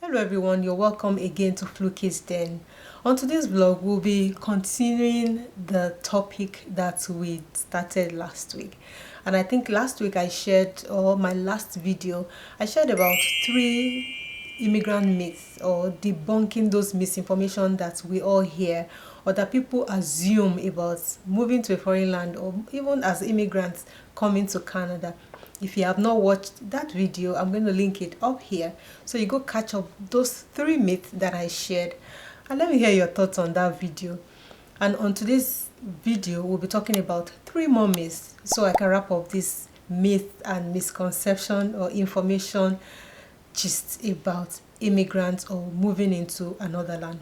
Hello everyone, you're welcome again to Flookiesden. On today's vlog, we'll be continuing the topic that we started last week. And I think last week I shared, or my last video, I shared about 3 immigrant myths or debunking those misinformation that we all hear or that people assume about moving to a foreign land or even as immigrants coming to Canada. If you have not watched that video, I'm going to link it up here so you go catch up those 3 myths that I shared, and let me hear your thoughts on that video. And on today's video, we'll be talking about 3 more myths so I can wrap up this myth and misconception or information just about immigrants or moving into another land.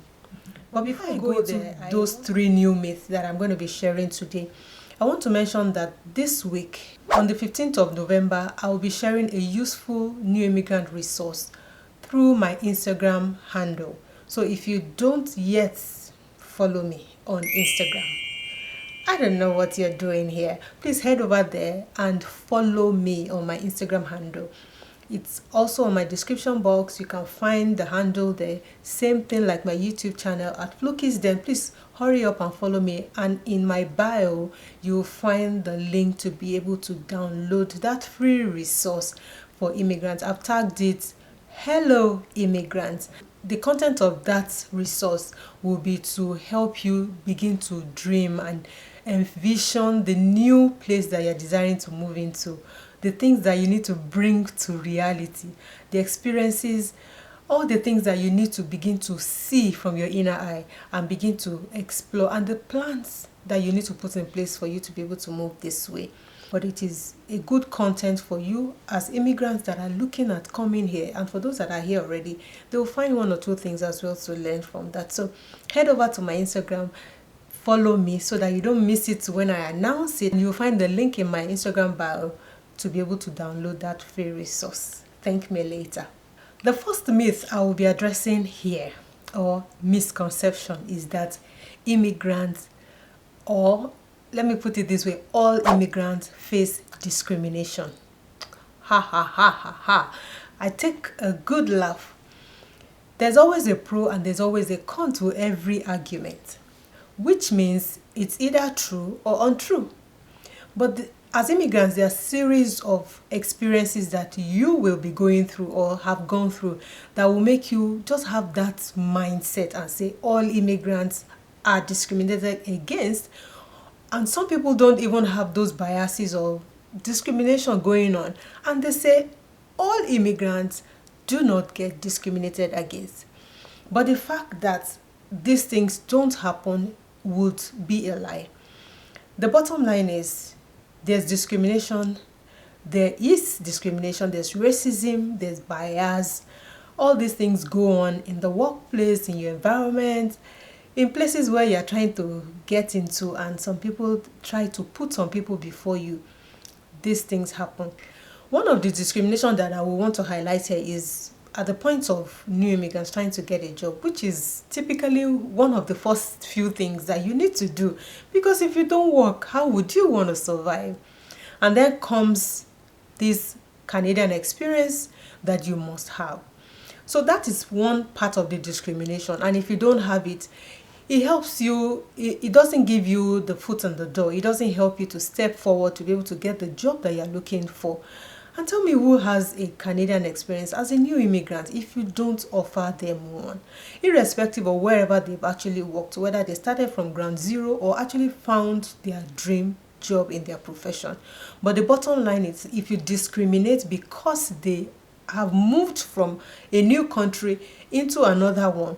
But before I go into those 3 new myths that I'm going to be sharing today, I want to mention that this week, on the 15th of November, I will be sharing a useful new immigrant resource through my Instagram handle. So if you don't yet follow me on Instagram, I don't know what you're doing here. Please head over there and follow me on my Instagram handle. It's also on my description box. You can find the handle there. Same thing like my YouTube channel at flookiesden. Please hurry up and follow me. And in my bio, you'll find the link to be able to download that free resource for immigrants. I've tagged it, Hello Immigrants. The content of that resource will be to help you begin to dream and envision the new place that you're desiring to move into. The things that you need to bring to reality, the experiences, all the things that you need to begin to see from your inner eye and begin to explore, and the plans that you need to put in place for you to be able to move this way. But it is a good content for you as immigrants that are looking at coming here, and for those that are here already, they will find 1 or 2 things as well to learn from that. So head over to my Instagram, follow me so that you don't miss it when I announce it. You'll find the link in my Instagram bio to be able to download that free resource. Thank me later. The first myth I will be addressing here, or misconception, is that immigrants, or let me put it this way, all immigrants face discrimination. Ha ha ha ha ha. I take a good laugh. There's always a pro and there's always a con to every argument, which means it's either true or untrue. But as immigrants, there are a series of experiences that you will be going through or have gone through that will make you just have that mindset and say all immigrants are discriminated against. And some people don't even have those biases or discrimination going on, and they say all immigrants do not get discriminated against. But the fact that these things don't happen would be a lie. The bottom line is, there's discrimination, there's racism, there's bias. All these things go on in the workplace, in your environment, in places where you're trying to get into, and some people try to put some people before you. These things happen. One of the discrimination that I will want to highlight here is at the point of new immigrants trying to get a job, which is typically one of the first few things that you need to do, because if you don't work, how would you want to survive? And then comes this Canadian experience that you must have. So that is one part of the discrimination, and if you don't have it, it helps you, it doesn't give you the foot in the door. It doesn't help you to step forward to be able to get the job that you're looking for. And tell me who has a Canadian experience as a new immigrant if you don't offer them one, irrespective of wherever they've actually worked, whether they started from ground zero or actually found their dream job in their profession. But the bottom line is, if you discriminate because they have moved from a new country into another one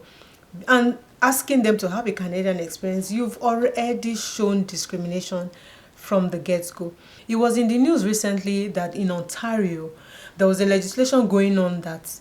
and asking them to have a Canadian experience, you've already shown discrimination from the get-go. It was in the news recently that in Ontario, there was a legislation going on that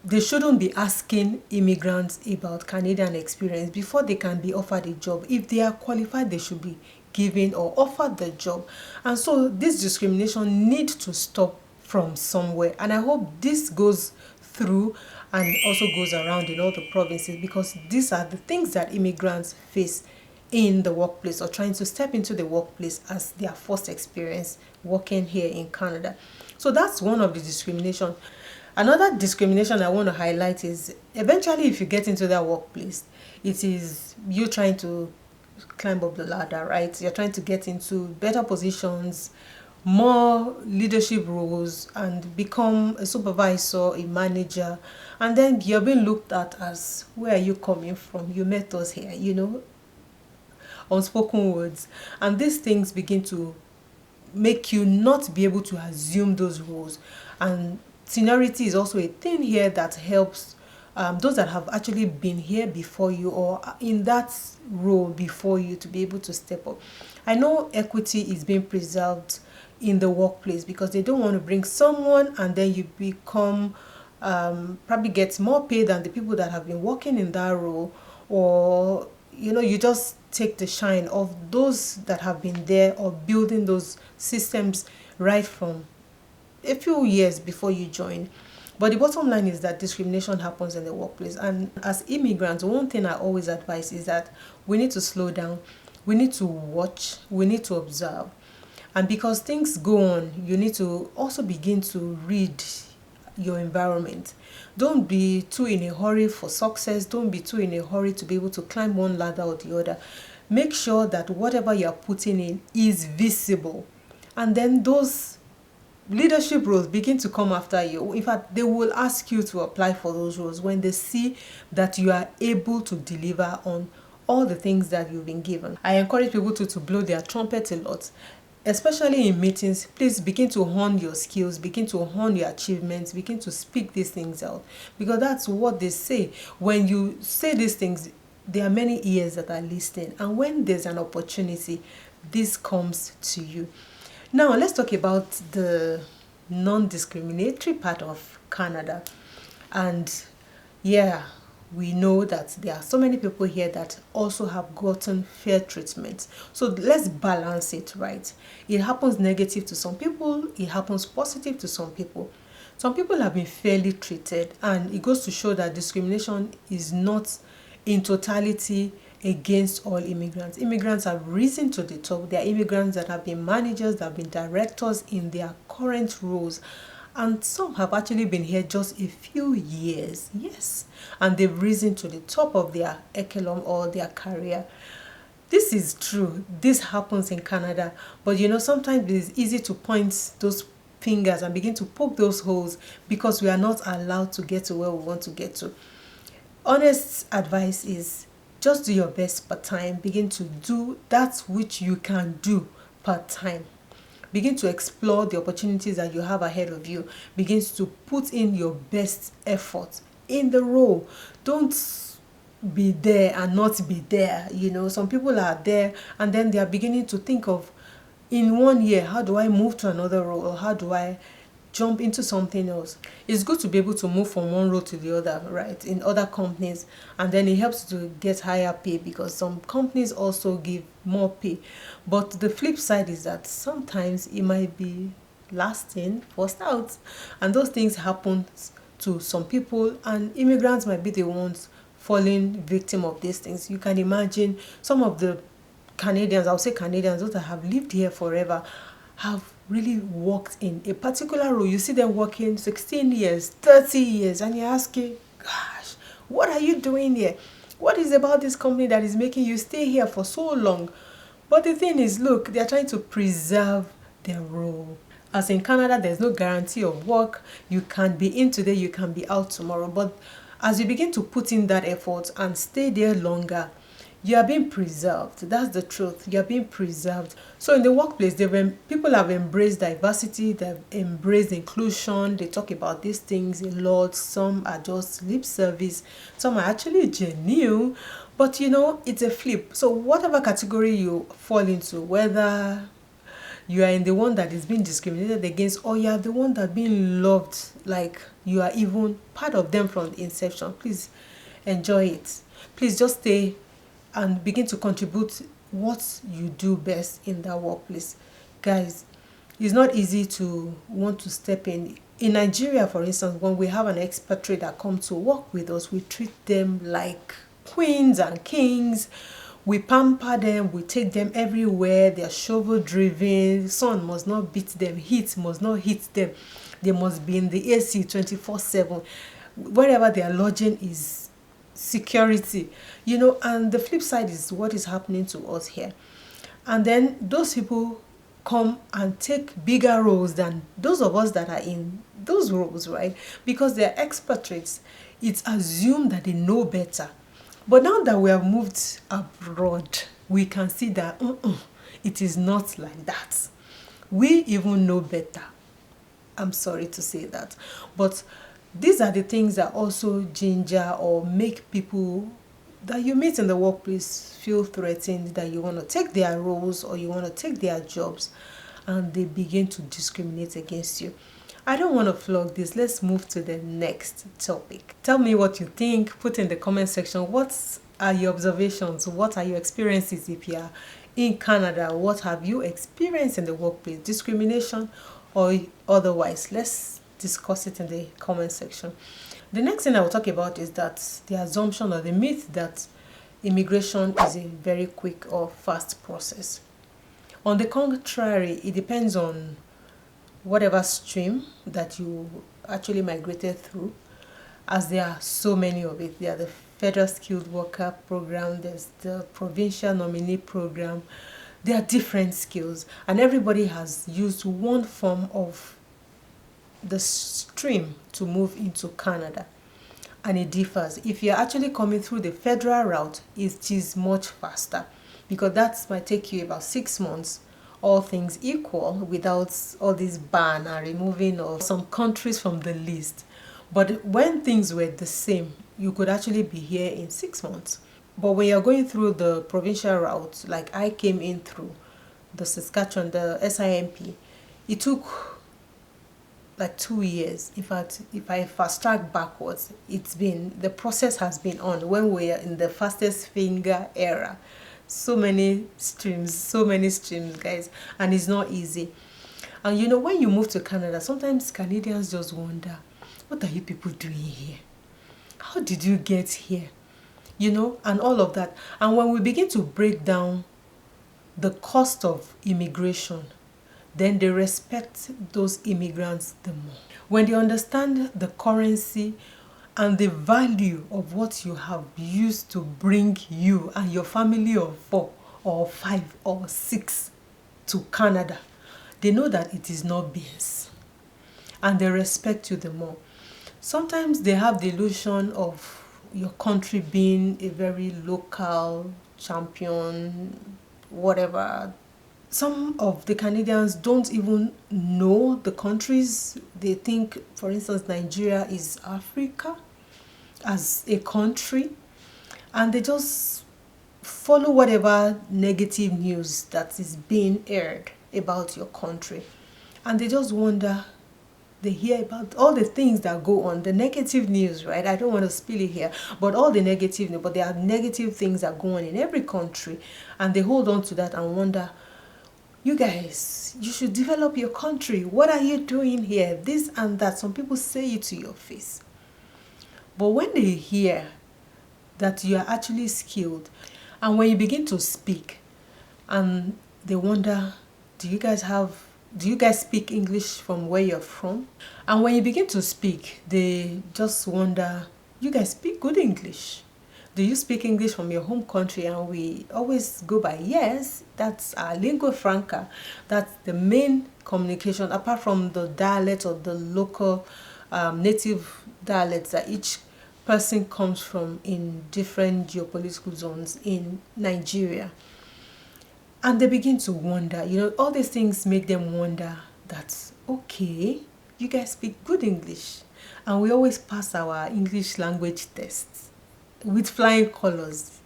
they shouldn't be asking immigrants about Canadian experience before they can be offered a job. If they are qualified, they should be given or offered the job. And so this discrimination needs to stop from somewhere. And I hope this goes through and also goes around in all the provinces, because these are the things that immigrants face in the workplace or trying to step into the workplace as their first experience working here in Canada. So that's one of the discrimination. Another discrimination I want to highlight is eventually if you get into that workplace, it is you trying to climb up the ladder, right? You're trying to get into better positions, more leadership roles, and become a supervisor, a manager. And then you're being looked at as, where are you coming from? You met us here, unspoken words. And these things begin to make you not be able to assume those roles. And seniority is also a thing here that helps those that have actually been here before you or in that role before you to be able to step up. I know equity is being preserved in the workplace because they don't want to bring someone and then you become probably get more pay than the people that have been working in that role, or you just take the shine of those that have been there or building those systems right from a few years before you join. But the bottom line is that discrimination happens in the workplace. And as immigrants, one thing I always advise is that we need to slow down. We need to watch. We need to observe. And because things go on, you need to also begin to read your environment. Don't be too in a hurry for success. Don't be too in a hurry to be able to climb one ladder or the other. Make sure that whatever you're putting in is visible. And then those leadership roles begin to come after you. In fact, they will ask you to apply for those roles when they see that you are able to deliver on all the things that you've been given. I encourage people to blow their trumpet a lot, especially in meetings. Please begin to hone your skills, begin to hone your achievements, begin to speak these things out, because that's what they say. When you say these things, there are many ears that are listening, and when there's an opportunity, this comes to you. Now, let's talk about the non-discriminatory part of Canada. And yeah, we know that there are so many people here that also have gotten fair treatment. So let's balance it, right? It happens negative to some people, it happens positive to some people. Some people have been fairly treated, and it goes to show that discrimination is not in totality against all immigrants. Immigrants have risen to the top. There are immigrants that have been managers, that have been directors in their current roles, and some have actually been here just a few years, yes, and they've risen to the top of their echelon or their career. This is true. This happens in Canada, but sometimes it's easy to point those fingers and begin to poke those holes because we are not allowed to get to where we want to get to. Honest advice is just do your best part time. Begin to do that which you can do part time. Begin to explore the opportunities that you have ahead of you. Begin to put in your best effort in the role. Don't be there and not be there. Some people are there and then they are beginning to think of, in 1 year, how do I move to another role, or how do I jump into something else? It's good to be able to move from one role to the other, right, in other companies, and then it helps to get higher pay because some companies also give more pay. But the flip side is that sometimes it might be last in, first out, and those things happen to some people, and immigrants might be the ones falling victim of these things. You can imagine some of the Canadians, I'll say Canadians, those that have lived here forever, have really worked in a particular role. You see them working 16 years, 30 years, and you're asking, gosh, what are you doing here? What is about this company that is making you stay here for so long? But the thing is, look, they're trying to preserve their role. As in Canada, there's no guarantee of work. You can be in today, you can be out tomorrow. But as you begin to put in that effort and stay there longer, you are being preserved. That's the truth. You are being preserved. So in the workplace, people have embraced diversity. They've embraced inclusion. They talk about these things a lot. Some are just lip service. Some are actually genuine. But it's a flip. So whatever category you fall into, whether you are in the one that is being discriminated against, or you are the one that being loved, like you are even part of them from the inception, please enjoy it. Please just stay and begin to contribute what you do best in that workplace. Guys, it's not easy to want to step in. In Nigeria, for instance, when we have an expatriate that comes to work with us, we treat them like queens and kings. We pamper them, we take them everywhere. They are shovel driven. Sun must not beat them, heat must not hit them. They must be in the AC 24/7. Wherever they are lodging is security, and the flip side is what is happening to us here. And then those people come and take bigger roles than those of us that are in those roles, right? Because they're expatriates, it's assumed that they know better. But now that we have moved abroad, we can see that it is not like that. We even know better. I'm sorry to say that. But these are the things that also ginger or make people that you meet in the workplace feel threatened, that you want to take their roles or you want to take their jobs, and they begin to discriminate against you. I don't want to flog this. Let's move to the next topic. Tell me what you think. Put in the comment section. What are your observations? What are your experiences if you are in Canada? What have you experienced in the workplace? Discrimination or otherwise? Let's discuss it in the comment section. The next thing I will talk about is that the assumption or the myth that immigration is a very quick or fast process. On the contrary, it depends on whatever stream that you actually migrated through, as there are so many of it. There are the Federal Skilled Worker Program, there's the Provincial Nominee Program. There are different skills, and everybody has used one form of the stream to move into Canada, and it differs. If you're actually coming through the federal route, it is much faster, because that might take you about 6 months, all things equal, without all this ban and removing of some countries from the list. But when things were the same, you could actually be here in 6 months. But when you're going through the provincial route, like I came in through the Saskatchewan, the SIMP, it took like 2 years. In fact, if I fast track backwards, the process has been on when we are in the fastest finger era. So many streams, guys, and it's not easy. And when you move to Canada, sometimes Canadians just wonder, what are you people doing here? How did you get here? And all of that. And when we begin to break down the cost of immigration, then they respect those immigrants the more. When they understand the currency and the value of what you have used to bring you and your family of 4 or 5 or 6 to Canada, they know that it is not beans, and they respect you the more. Sometimes they have the illusion of your country being a very local champion, whatever. Some of the Canadians don't even know the countries. They think, for instance, Nigeria is Africa as a country, and they just follow whatever negative news that is being aired about your country, and they just wonder. They hear about all the things that go on, the negative news, right? I don't want to spill it here, but all the negative news, but there are negative things that go on in every country, and they hold on to that and wonder, you guys, you should develop your country. What are you doing here? This and that. Some people say it to your face. But when they hear that you are actually skilled, and when you begin to speak, and they wonder, do you guys speak English from where you're from? And when you begin to speak, they just wonder, you guys speak good English. Do you speak English from your home country? And we always go by yes, that's our lingua franca. That's the main communication, apart from the dialect or the local native dialects that each person comes from in different geopolitical zones in Nigeria. And they begin to wonder, all these things make them wonder that, okay, you guys speak good English. And we always pass our English language tests with flying colors.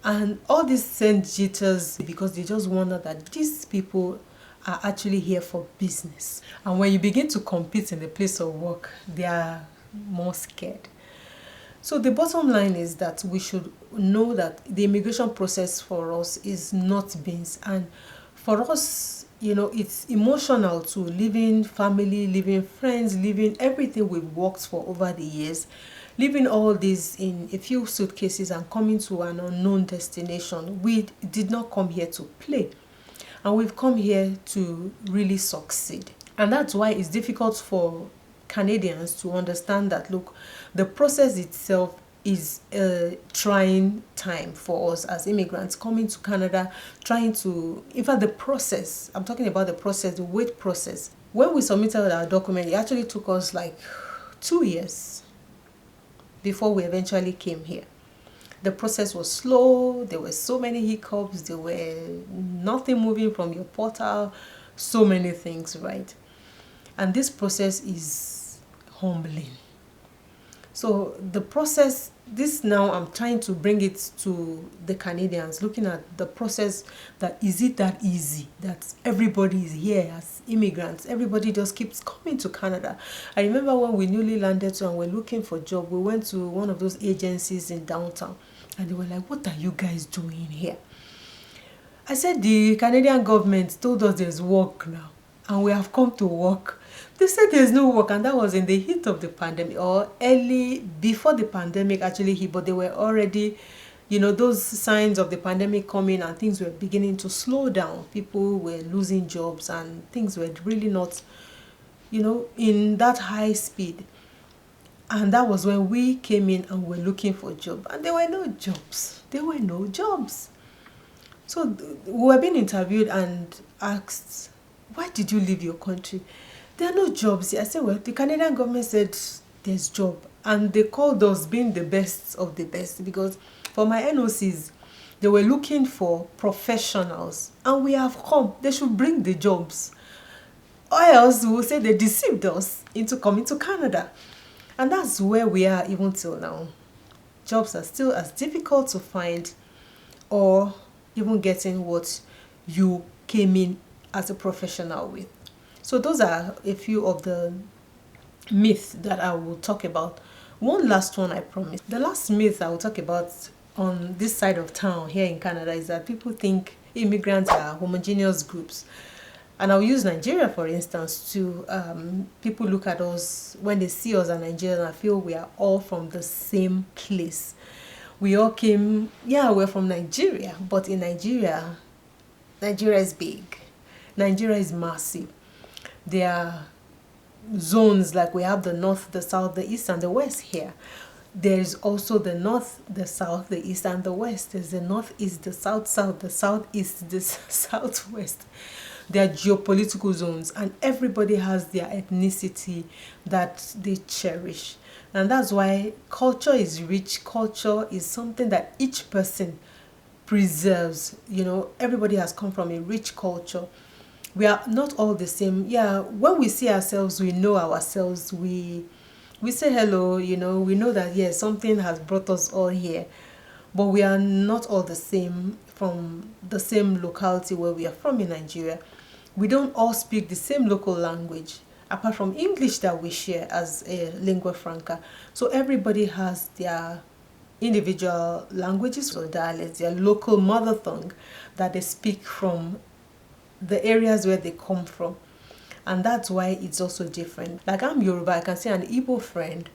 And all these send jitters because they just wonder that these people are actually here for business. And when you begin to compete in the place of work, they are more scared. So the bottom line is that we should know that the immigration process for us is not beans. And for us, it's emotional to leaving family, leaving friends, leaving everything we've worked for over the years, leaving all this in a few suitcases and coming to an unknown destination. We did not come here to play, and we've come here to really succeed. And that's why it's difficult for Canadians to understand that, look, the process itself is a trying time for us as immigrants coming to Canada, trying to, in fact, the process, I'm talking about the process, the wait process. When we submitted our document, it actually took us like 2 years before we eventually came here. The process was slow, there were so many hiccups, there were nothing moving from your portal, so many things, right? And this process is humbling. So the process, this now I'm trying to bring it to the Canadians, looking at the process, that is it that easy, that everybody is here as immigrants, everybody just keeps coming to Canada. I remember when we newly landed and we're looking for a job, we went to one of those agencies in downtown and they were like, what are you guys doing here? I said, the Canadian government told us there's work now and we have come to work. They said there's no work, and that was in the heat of the pandemic, or early before the pandemic actually hit, but they were already, those signs of the pandemic coming and things were beginning to slow down. People were losing jobs and things were really not, in that high speed. And that was when we came in and were looking for a job, and there were no jobs. There were no jobs. So we were being interviewed and asked, why did you leave your country? There are no jobs. I said, well, the Canadian government said there's job. And they called us being the best of the best, because for my NOCs, they were looking for professionals. And we have come. They should bring the jobs. Or else we will say they deceived us into coming to Canada. And that's where we are even till now. Jobs are still as difficult to find, or even getting what you came in as a professional with. So those are a few of the myths that I will talk about. One last one, I promise. The last myth I will talk about on this side of town here in Canada is that people think immigrants are homogeneous groups. And I'll use Nigeria, for instance, to people look at us, when they see us as Nigerians, I feel we are all from the same place. We all came, we're from Nigeria, but in Nigeria is big. Nigeria is massive. There are zones, like we have the north, the south, the east, and the west here. There's also the north, the south, the east, and the west. There's the northeast, the south, the southeast, the southwest. There are geopolitical zones, and everybody has their ethnicity that they cherish. And that's why culture is rich. Culture is something that each person preserves. Everybody has come from a rich culture. We are not all the same. When we see ourselves, we know ourselves. We say hello, we know that, yes, something has brought us all here. But we are not all the same from the same locality where we are from in Nigeria. We don't all speak the same local language, apart from English that we share as a lingua franca. So everybody has their individual languages or dialects, their local mother tongue that they speak from the areas where they come from. And that's why it's also different. Like, I'm Yoruba, I can see an Igbo friend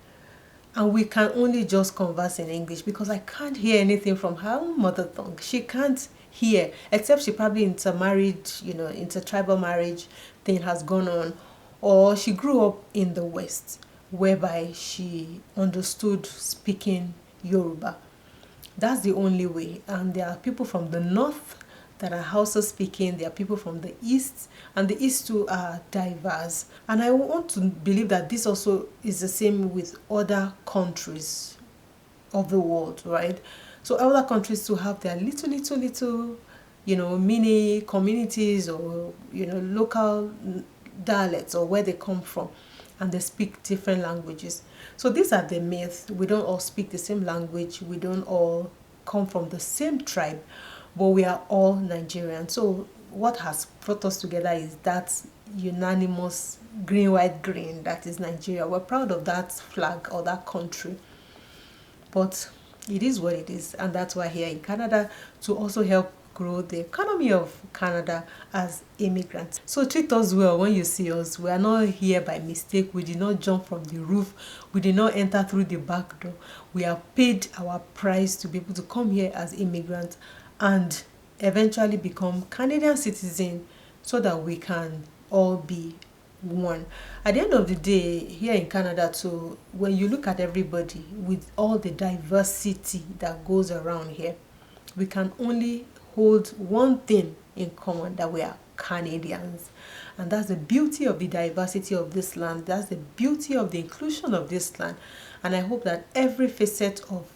and we can only just converse in English because I can't hear anything from her mother tongue. She can't hear, except she probably intermarried, intertribal marriage thing has gone on, or she grew up in the West whereby she understood speaking Yoruba. That's the only way. And there are people from the north that are Hausa speaking, there are people from the east, and the east too are diverse. And I want to believe that this also is the same with other countries of the world, right? So other countries too have their little, mini communities, or, local dialects, or where they come from, and they speak different languages. So these are the myths. We don't all speak the same language. We don't all come from the same tribe, but we are all Nigerian. So what has brought us together is that unanimous green, white, green, that is Nigeria. We're proud of that flag or that country. But it is what it is, and that's why here in Canada, to also help grow the economy of Canada as immigrants. So treat us well when you see us. We are not here by mistake. We did not jump from the roof. We did not enter through the back door. We have paid our price to be able to come here as immigrants and eventually become Canadian citizens, so that we can all be one. At the end of the day, here in Canada too, when you look at everybody with all the diversity that goes around here, we can only hold one thing in common, that we are Canadians. And that's the beauty of the diversity of this land. That's the beauty of the inclusion of this land. And I hope that every facet of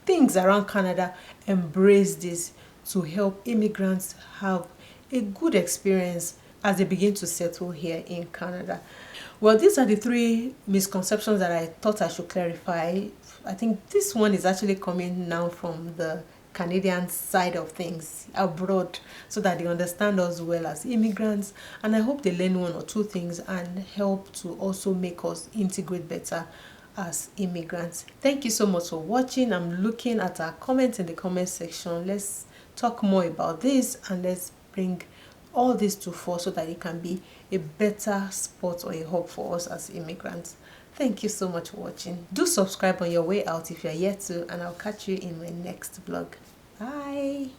things around Canada embrace this to help immigrants have a good experience as they begin to settle here in Canada. Well, these are the 3 misconceptions that I thought I should clarify. I think this one is actually coming now from the Canadian side of things abroad, so that they understand us well as immigrants, and I hope they learn 1 or 2 things and help to also make us integrate better as immigrants. Thank you so much for watching. I'm looking at our comments in the comment section. Let's talk more about this, and let's bring all this to fore so that it can be a better spot or a hub for us as immigrants. Thank you so much for watching. Do subscribe on your way out if you're yet to, and I'll catch you in my next vlog. Bye.